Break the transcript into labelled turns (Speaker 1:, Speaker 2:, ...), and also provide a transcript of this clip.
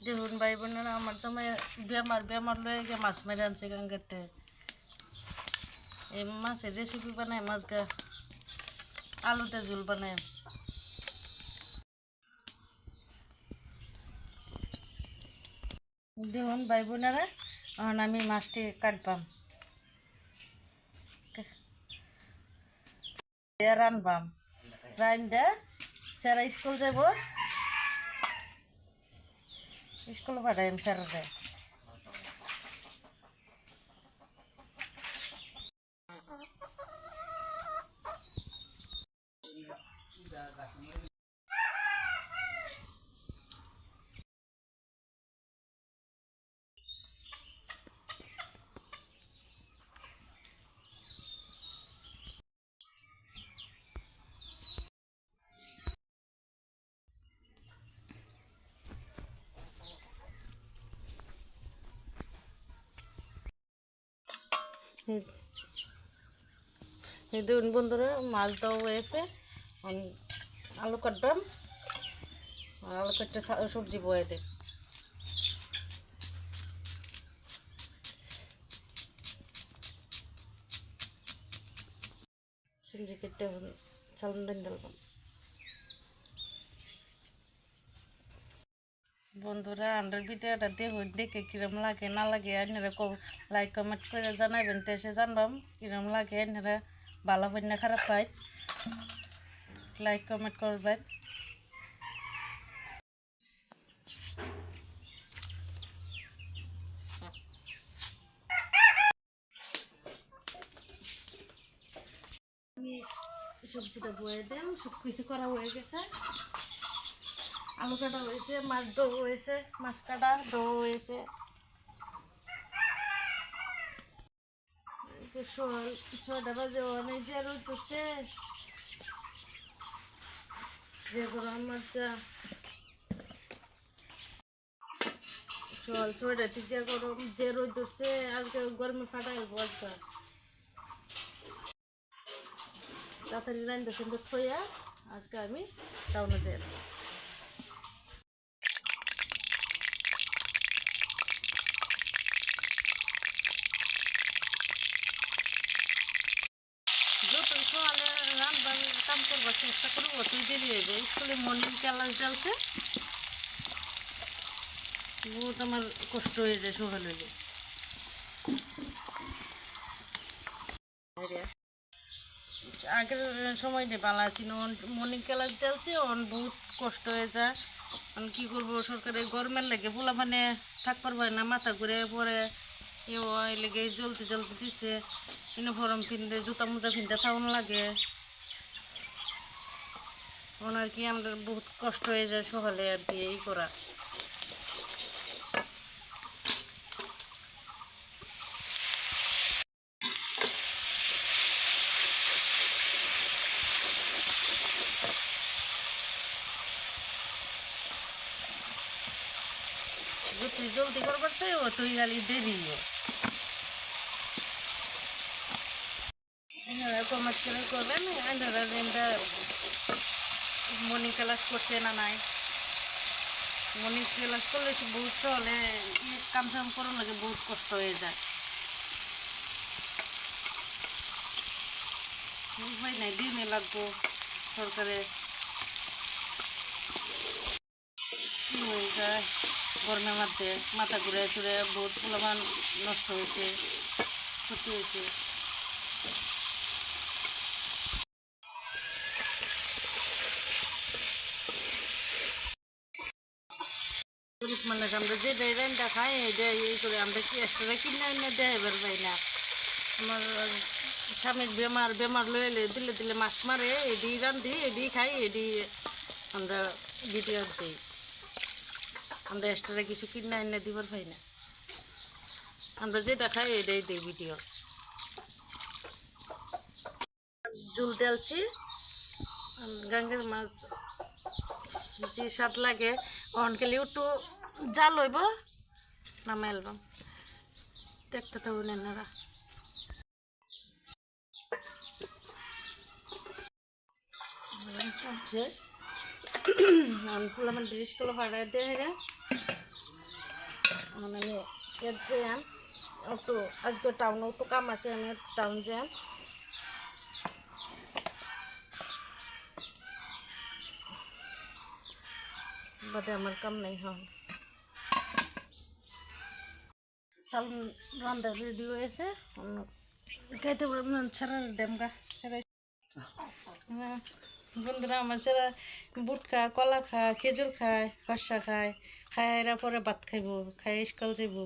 Speaker 1: দেখুন ভাই বোনেরা, আমার তো বেমার বেমার লয়ে গিয়ে মাছ মেরে আনছে গাঙ্গাতে। এই মাছের রেসিপি বানায়, মাছ গা আলুতে ঝোল বানায়। দেখুন ভাই বোনেরা, এখন আমি মাছটি কাটবাম, রানবাম। রান দে স্যারা স্কুল যাব, স্কুল পাঠাইম স্যাররে। এই দেখুন বন্ধুরা, মাছ দেওয়া হয়েছে। আলু কাটবাম, আলু কাটতে সবজি বয়ে দে। সবজি কেটে চালন ডাল দিলাম। বন্ধুরা, আন্ডার ভিডিওটা দেখে কিরম লাগে না লাগে আপনারা লাইক কমেন্ট করে জানাবেন, তো এসে জানবাম কিরম লাগে। আপনারা ভালো হয় না খারাপ হয়, লাইক কমেন্ট করবেন। আমি সবজিটা বয়ে দেন, সব কিছু করা হয়ে গেছে। আলু কাটা হয়েছে, মাছ ধোয়া হয়েছে, মাছ কাটা ধোয়া হয়েছে। ছয়টা বাজে অনেক যে রোদ করছে, যে গরম মাছা ছয়টাতে যে গরম যে রোদ ধরছে, আজকে গরমে ফাটাইল বলতে। তাড়াতাড়ি রান্না সুন্দর থইয়া আজকে আমি টাউনে যাই। যতই সকালে রান্নার কাম করবার চেষ্টা করবো, অতই দেরি হয়ে যায়। স্কুলে মর্নিং ক্লাস চলছে, বহুত আমার কষ্ট হয়ে যায় সকালে। আগের সময় নিয়ে ভালো আছি না, মর্নিং ক্লাস চলছে, অন বহুত কষ্ট হয়ে যায়। কী করবো, সরকারের গরমের লেগে পোলা মানে থাকবার পারে না, মাথা ঘুরে পরে এই লেগে জলদি জলদি দিছে। ইউনিফর্ম পিনতে, জুতা মোজা পিনতে থাউন লাগে। ওনার কি আমরা বহুত কষ্ট হয়ে যায় সকালে আর কি এই করা। যতই জলদি করবার চাই অতই খালি দেরি। কমার্স করে করবেন, মর্নিং ক্লাস করছে না নাই। মর্নিং ক্লাস করলে বহুত চলে, কাম সাম করার লাগে বহুত কষ্ট হয়ে যায়। উপায় নাই, দিনে লাগবো। সরকারে কী হয়ে যায় গরমের মধ্যে, মাথা ঘুরে চুরে বহুত পোলাপান নষ্ট হয়েছে, ক্ষতি হয়েছে। গরিব মানুষ আমরা যে রান্না খাই এটাই এই করে, আমরা কি এক্সট্রা কিনে এনে দেয় এবার পাই না। আমার স্বামীর বেমার লইলে দিলে দিলে মাছ মারে, এডি রান্ধি, এডি খাই, এডি আমরা ভিডিও দিই। আমরা এক্সট্রা কিছু কিনে এনে দিবার পাই না, আমরা যেটা খাই এটাই দিই ভিডিও। জুল তেলছি, গাঙ্গের মাছ যে স্বাদ লাগে অনকেলি একটু জাল হইব, নামাই এলবাম। দেখতে থাকুন এনারা। শেষ ফুল আমার স্কুলে ভাড়া দিয়ে মানে আমি এর যে একটু আজকে টাউনে একটু কাম আছে, আমি টাউন যাই। বাদে আমার কাম নাই হন। চাল রান্না রেডি হয়েছে, খাইতে ছাড়া ডেমগা সেরাই। বন্ধুরা আমার সেরা বুট খায়, কলা খায়, খেজুর খায়, খসা খায়, খায় এরা পরে ভাত খাইব, খাই স্কুল যাইব।